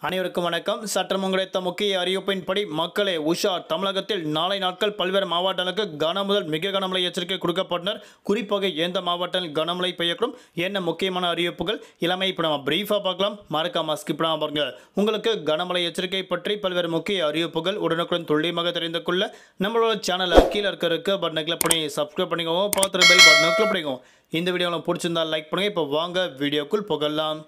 அனைவருக்கும் வணக்கம். சற்றம் கிடைத்த முக்கிய அறிவிப்பின்படி மக்களே உஷார். தமிழகத்தில் நாளை நாட்கள் பல்வேறு மாவட்டங்களுக்கு கன முதல் மிக கனமழை எச்சரிக்கை கொடுக்கப்பட்டனர். குறிப்பாக எந்த மாவட்டத்தில் கனமழை பெய்யக்கூடும், என்ன முக்கியமான அறிவிப்புகள் எல்லாமே இப்போ நம்ம பிரீஃபாக பார்க்கலாம். மறக்காம ஸ்கிப் பண்ணாம பாருங்க. உங்களுக்கு கனமழை எச்சரிக்கை பற்றி பல்வேறு முக்கிய அறிவிப்புகள் உடனுக்குடன் துல்லியமாக தெரிந்து கொள்ள நம்மளோட சேனலை கீழே இருக்க பட்டனை கிளிக் பண்ணி சப்ஸ்கிரைப் பண்ணிக்கோங்க. பார்த்துட்டு பெல் பட்டனை கிளிக் பண்ணிக்கோங்க. இந்த வீடியோ உங்களுக்கு பிடிச்சிருந்தா லைக் பண்ணுங்க. இப்போ வாங்க வீடியோக்குள் புகழலாம்.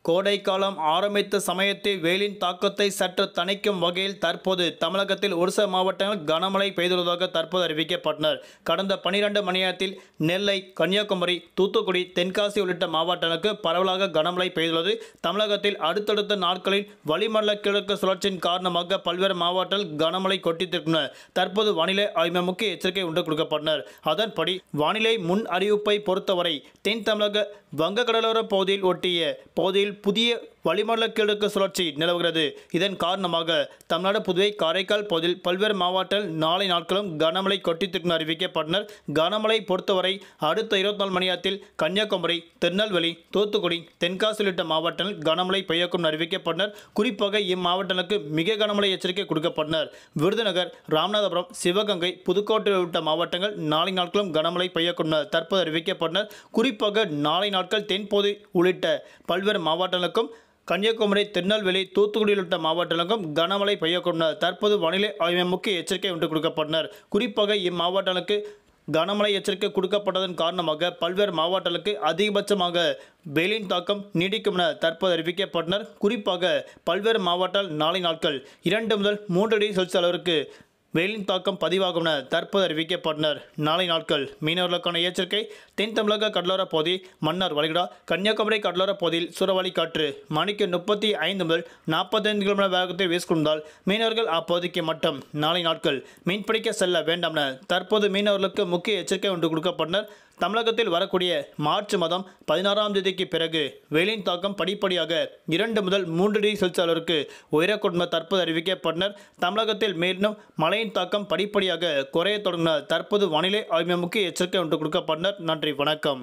கோடை காலம் ஆரம்பித்த சமயத்தில் வெயிலின் தாக்கத்தை சற்று தணிக்கும் வகையில் தற்போது தமிழகத்தில் ஒரு சில மாவட்டங்கள் கனமழை பெய்துள்ளதாக தற்போது அறிவிக்கப்பட்டனர். கடந்த 12 மணி நேரத்தில் நெல்லை, கன்னியாகுமரி, தூத்துக்குடி, தென்காசி உள்ளிட்ட மாவட்டங்களுக்கு பரவலாக கனமழை பெய்துள்ளது. தமிழகத்தில் அடுத்தடுத்த நாட்களில் வளிமண்டல கிழக்கு சுழற்சியின் காரணமாக பல்வேறு மாவட்டங்கள் கனமழை கொட்டித்திருக்கின்றன. தற்போது வானிலை ஆய்வு முக்கிய எச்சரிக்கை ஒன்று கொடுக்கப்பட்டனர். அதன்படி வானிலை முன் அறிவிப்பை பொறுத்தவரை தென் தமிழக வங்கக்கடலோர பகுதியில் ஒட்டிய பகுதியில் புதிய வளிமண்டல கிழக்கு சுழற்சி நிலவுகிறது. இதன் காரணமாக தமிழ்நாடு, புதுவை, காரைக்கால் பகுதியில் பல்வேறு மாவட்டங்கள் நாளை நாட்களும் கனமழை கொட்டித்திருக்கும் அறிவிக்கப்பட்டனர். கனமழை பொறுத்தவரை அடுத்த 24 மணி நேரத்தில் கன்னியாகுமரி, திருநெல்வேலி, தூத்துக்குடி, தென்காசி உள்ளிட்ட மாவட்டங்கள் கனமழை பெய்யக்கும் அறிவிக்கப்பட்டனர். குறிப்பாக இம்மாவட்டங்களுக்கு மிக கனமழை எச்சரிக்கை கொடுக்கப்பட்டனர். விருதுநகர், ராமநாதபுரம், சிவகங்கை, புதுக்கோட்டை உள்ளிட்ட மாவட்டங்கள் நாளை நாட்களும் கனமழை பெய்யக்கும் தற்போது அறிவிக்கப்பட்டனர். குறிப்பாக நாளை நாட்கள் தென்பகுதி உள்ளிட்ட பல்வேறு மாவட்டங்களுக்கும் கன்னியாகுமரி, திருநெல்வேலி, தூத்துக்குடி உள்ளிட்ட மாவட்டங்களுக்கும் கனமழை பெய்யக்கூடும் தற்போது வானிலை ஆய்வு முக்கிய எச்சரிக்கை ஒன்று கொடுக்கப்பட்டனர். குறிப்பாக இம்மாவட்டங்களுக்கு கனமழை எச்சரிக்கை கொடுக்கப்பட்டதன் காரணமாக பல்வேறு மாவட்டங்களுக்கு அதிகபட்சமாக வெயிலின் தாக்கம் நீடிக்கும் என தற்போது அறிவிக்கப்பட்டனர். குறிப்பாக பல்வேறு மாவட்டங்கள் நாளை நாட்கள் 2 முதல் 3 டிகிரி செல்சியஸ் அளவிற்கு வெயிலின் தாக்கம் பதிவாகும் என தற்போது அறிவிக்கப்பட்டனர். நாளை நாட்கள் மீனவர்களுக்கான எச்சரிக்கை. தென் தமிழக கடலோர பகுதி, மன்னார் வளைகுடா, கன்னியாகுமரி கடலோர பகுதியில் சூறாவளி காற்று மணிக்கு 35 முதல் 45 கிலோமீட்டர் வேகத்தில் வீசிக்கொண்டால் மீனவர்கள் அப்பகுதிக்கு மட்டும் நாளை நாட்கள் மீன்பிடிக்க செல்ல வேண்டாம் என தற்போது மீனவர்களுக்கு முக்கிய எச்சரிக்கை ஒன்று கொடுக்கப்பட்டனர். தமிழகத்தில் வரக்கூடிய மார்ச் மாதம் 16ஆம் தேதிக்கு பிறகு வெயிலின் தாக்கம் படிப்படியாக 2 முதல் 3 டிகிரி செல்சியஸ் அளவிற்கு உயரக்கூடும் தற்போது அறிவிக்கப்பட்டனர். தமிழகத்தில் மேலும் மழையின் தாக்கம் படிப்படியாக குறைய தொடங்கின தற்போது வானிலை ஆய்வு முக்கிய எச்சரிக்கை ஒன்று கொடுக்கப்பட்டனர். நன்றி, வணக்கம்.